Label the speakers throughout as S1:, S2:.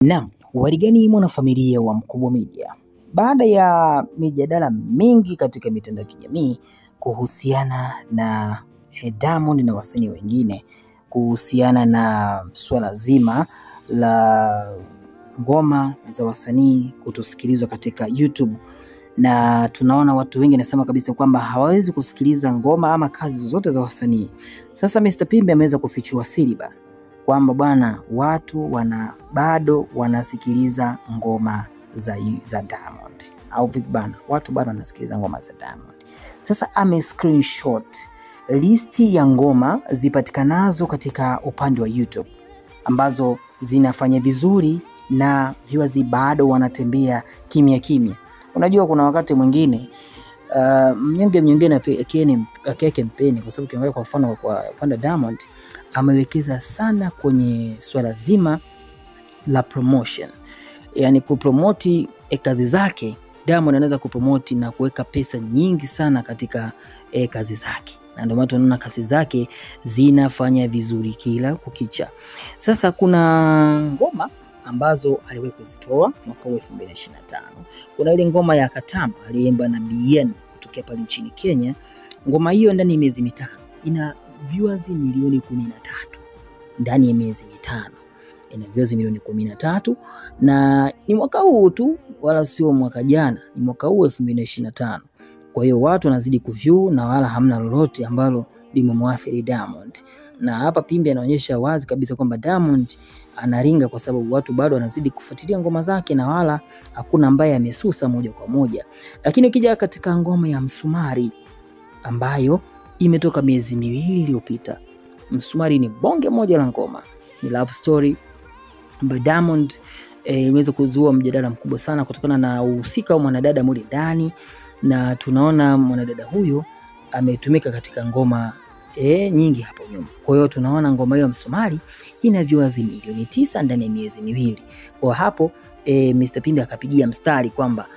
S1: Naam, warigani mwanafamilia wa Mkubwa Media. Baada ya mijadala mingi katika mitandao ya kijamii kuhusiana na Diamond na wasanii wengine kuhusiana na swala zima la ngoma za wasanii kutosikilizwa katika YouTube, na tunaona watu wengi nasema kabisa kwamba hawawezi kusikiliza ngoma ama kazi zozote za wasanii. Sasa Mr. Pimbe ameweza kufichua siri kwamba bwana watu bado wanasikiliza ngoma za Diamond, au vipi bana, watu bado wanasikiliza ngoma za Diamond. Sasa ame screenshot listi ya ngoma zipatikanazo katika upande wa YouTube ambazo zinafanya vizuri na viewers bado wanatembea kimya kimya. Unajua kuna wakati mwingine mnyonge akiweke mpeni, kwa sababu ukiangalia kwa mfano kwa upande wa Diamond amewekeza sana kwenye swala zima la promotion, yani kupromoti kazi zake. Diamond anaweza kupromoti na kuweka pesa nyingi sana katika kazi zake, na ndio maana tunaona kazi zake zinafanya vizuri kila kukicha. Sasa kuna ngoma ambazo aliwahi kuzitoa mwaka 2025. Kuna ile ngoma ya Katamba aliimba na Bien kutokea pale nchini Kenya. Ngoma hiyo ndani ya miezi mitano ina viewers milioni 13. Ndani ya miezi mitano ina viewers milioni 13, na ni mwaka huu tu, wala sio mwaka jana, ni mwaka huu 2025. Kwa hiyo watu wanazidi kuview na wala hamna lolote ambalo limemwathiri Diamond. Na hapa Pimbe anaonyesha wazi kabisa kwamba Diamond anaringa kwa sababu watu bado wanazidi kufuatilia ngoma zake na wala hakuna ambaye amesusa moja kwa moja. Lakini ukija katika ngoma ya Msumari ambayo imetoka miezi miwili iliyopita, Msumari ni bonge moja la ngoma, ni love story ambayo Diamond imeweza kuzua mjadala mkubwa sana kutokana na uhusika wa mwanadada mmoja ndani, na tunaona mwanadada huyo ametumika katika ngoma nyingi hapo nyuma. Kwa hiyo tunaona ngoma hiyo Msumari ina viewers milioni 9 ndani ya miezi miwili. Kwa hapo Mr. Pimbe akapigia mstari kwamba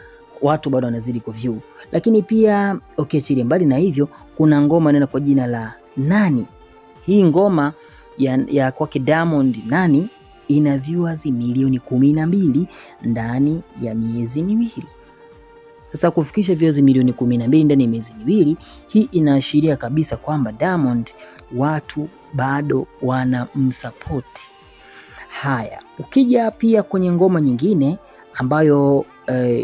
S1: watu bado wanazidi kuview. Lakini pia chile mbali na hivyo, kuna ngoma inaenda kwa jina la Nani. Hii ngoma ya kwake Diamond Nani ina viewers milioni 12 ndani ya miezi miwili. Sasa kufikisha viewers milioni 12 ndani ya miezi miwili, hii inaashiria kabisa kwamba Diamond watu bado wanamsupport. Haya, ukija pia kwenye ngoma nyingine ambayo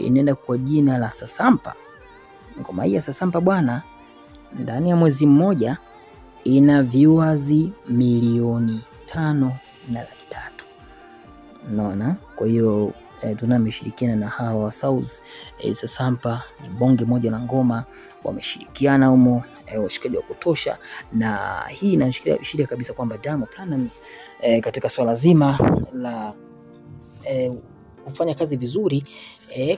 S1: inaenda kwa jina la Sasampa. Ngoma hii ya Sasampa bwana, ndani ya mwezi mmoja ina viewers milioni 5.3 million. Unaona? Kwa hiyo tunameshirikiana na hawa South. Sasampa ni bonge moja la ngoma, wameshirikiana humo washikaji wa kutosha, na hii inaashiria kabisa kwamba Diamond Platnumz katika swala zima la kufanya kazi vizuri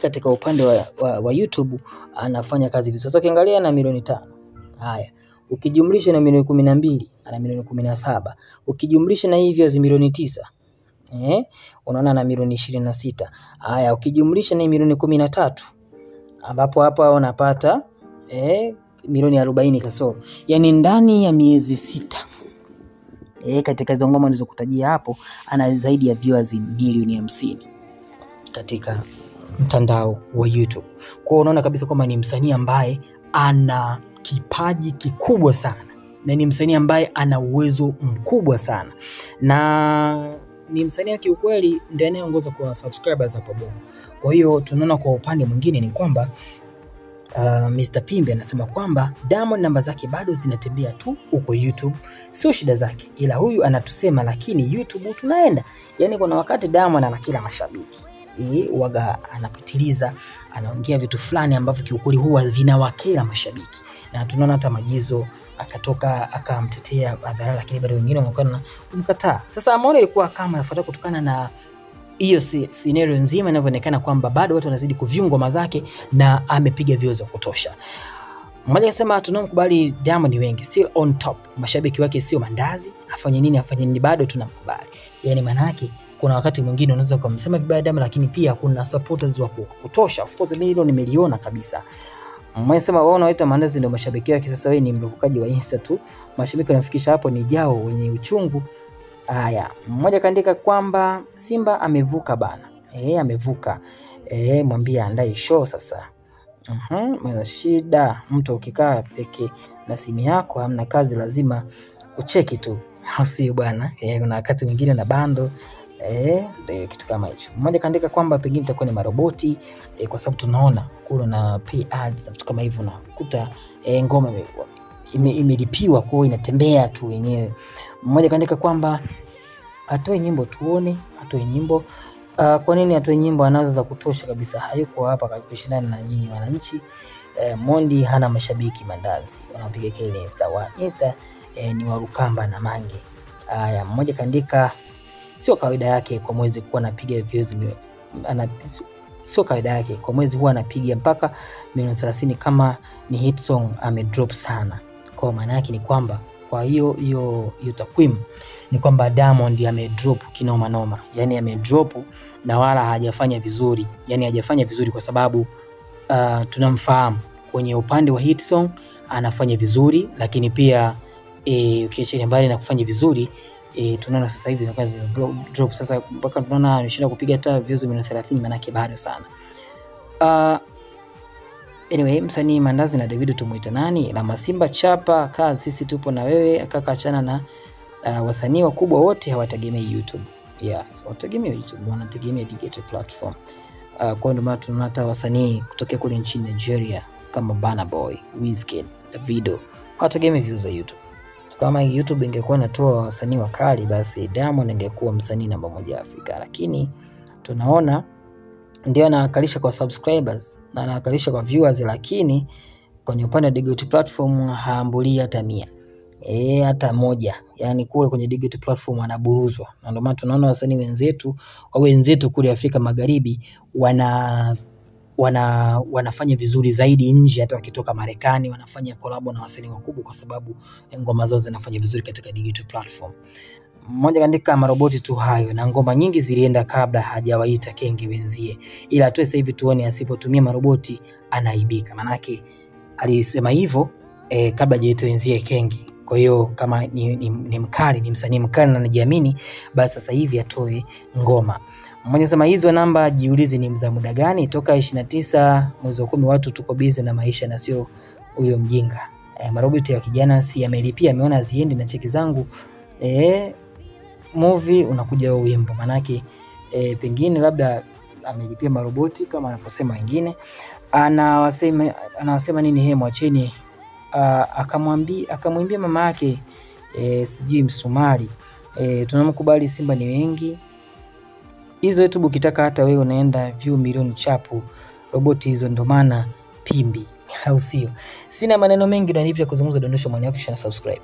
S1: katika upande wa YouTube anafanya kazi vizuri. Sasa ukiangalia na milioni 5. Haya, ukijumlisha na milioni 12 ana milioni 17. Ukijumlisha na hivyo milioni 9, unaona na milioni 26. Haya, ukijumlisha na milioni 13, ambapo hapa unapata milioni 40 kasoro. Yani ndani ya miezi 6 katika hizo ngoma nilizokutajia hapo ana zaidi ya viewers milioni 50 katika mtandao wa YouTube. Kwa unaona kabisa kwamba ni msanii ambaye ana kipaji kikubwa sana, na ni msanii ambaye ana uwezo mkubwa sana, na ni msanii kiukweli ndiye anayeongoza kwa subscribers hapo Bongo. Kwa hiyo tunaona kwa upande mwingine ni kwamba Mr. Pimbe anasema kwamba Diamond namba zake bado zinatembea tu huko YouTube, sio shida zake, ila huyu anatusema lakini YouTube tunaenda. Yani kuna wakati Diamond ana kila mashabiki waga anapitiliza, anaongea vitu fulani ambavyo kiukweli huwa vinawakera mashabiki, na tunaona hata Majizo akatoka akamtetea hadhara, lakini bado wengine wanaonekana kumkataa. Sasa Amore ilikuwa kama yafuata kutokana na hiyo scenario nzima inavyoonekana kwamba bado watu wanazidi kuview ngoma zake na amepiga views za kutosha. Mmoja anasema tunamkubali Diamond ni wengi, still on top. Mashabiki wake sio mandazi, afanye nini bado tunamkubali. Yani maana yake kuna wakati mwingine unaweza kumsema vibaya Diamond, lakini pia kuna supporters wa kutosha. Of course mimi hilo nimeliona kabisa. Mwanasema wao wanaita mandazi ndio mashabiki wake. Sasa wewe ni mlokokaji wa Insta tu. Mashabiki wanafikisha hapo ni jao wenye uchungu Haya, mmoja kaandika kwamba Simba amevuka bana. Amevuka. Mwambie andae show sasa. Shida mtu ukikaa peke na simu yako hamna kazi, lazima ucheki tu. Sio bwana. Kuna wakati mwingine na bando. Ndio kitu kama hicho. Mmoja kaandika kwamba pengine itakuwa ni maroboti, kwa sababu tunaona kule na pay ads vitu kama hivyo, na kuta ngoma imelipiwa kwa hiyo inatembea tu yenyewe. Mmoja kaandika kwamba atoe nyimbo tuone, atoe nyimbo. Kwa nini atoe nyimbo? Anazo za kutosha kabisa, hayuko hapa kushindana na nyinyi wananchi. Mondi hana mashabiki mandazi, wanapiga kelele Insta ni warukamba na mange. Haya, mmoja kaandika sio kawaida yake kwa mwezi kuwa anapiga views, sio kawaida yake kwa mwezi huwa anapiga mpaka milioni 30 kama ni hit song amedrop sana. Kwa maana yake ni kwamba kwa hiyo takwimu ni kwamba Diamond amedrop kinoma noma, yani amedrop na wala hajafanya vizuri, yani hajafanya vizuri kwa sababu tunamfahamu kwenye upande wa hit song anafanya vizuri, lakini pia ukiachilia mbali na kufanya vizuri, tunaona sasa hivi zinakuwa drop sasa mpaka tunaona anashinda kupiga hata views milioni 30, maana yake bado sana. Anyway, msanii Mandazi na Davido tumuita nani? La Masimba chapa kazi, sisi tupo na wewe. Akaka achana na wasanii wakubwa wote hawategemei YouTube. Yes, wategemea YouTube, wanategemea digital platform. Kwa ndio maana tunaona hata wasanii kutoka kule nchini Nigeria kama Burna Boy, Wizkid, Davido hawategemei views za YouTube. Kama YouTube ingekuwa inatoa wasanii wakali, basi Diamond ingekuwa msanii namba 1 Afrika, lakini tunaona ndio anakalisha kwa subscribers na anakalisha kwa viewers, lakini kwenye upande wa digital platform haambuli hata 100. Hata moja. Yani kule kwenye digital platform anaburuzwa. Na ndio maana tunaona wasanii wenzetu kule Afrika Magharibi wanafanya vizuri zaidi nje, hata wakitoka Marekani wanafanya collab na wasanii wakubwa kwa sababu ngoma zao zinafanya vizuri katika digital platform. Mmoja kaandika maroboti tu hayo, na ngoma nyingi zilienda kabla hajawaita kenge wenzie, ila tu sasa hivi tuone asipotumia maroboti anaibika. Manake alisema hivyo kabla hajaita wenzie kenge. Kwa hiyo kama ni mkali, ni msanii mkali na anajiamini, basi sasa hivi atoe ngoma. Mmoja sema hizo namba jiulize ni mza muda gani, toka 29 mwezi wa 10 watu tuko busy na maisha na sio huyo mjinga. Maroboti ya kijana si amelipia, ameona ziendi na cheki zangu movie unakuja wimbo. Manake pengine labda amelipia maroboti kama anavyosema wengine. Anawasema nini mwacheni, akamwambia mama yake sijui msumari. Tunamkubali Simba ni wengi. Hizo YouTube ukitaka hata wewe unaenda view milioni chapu, roboti hizo ndo maana pimbi, au sio? Sina maneno mengi, na nipya kuzungumza, dondosha maoni yako kisha subscribe.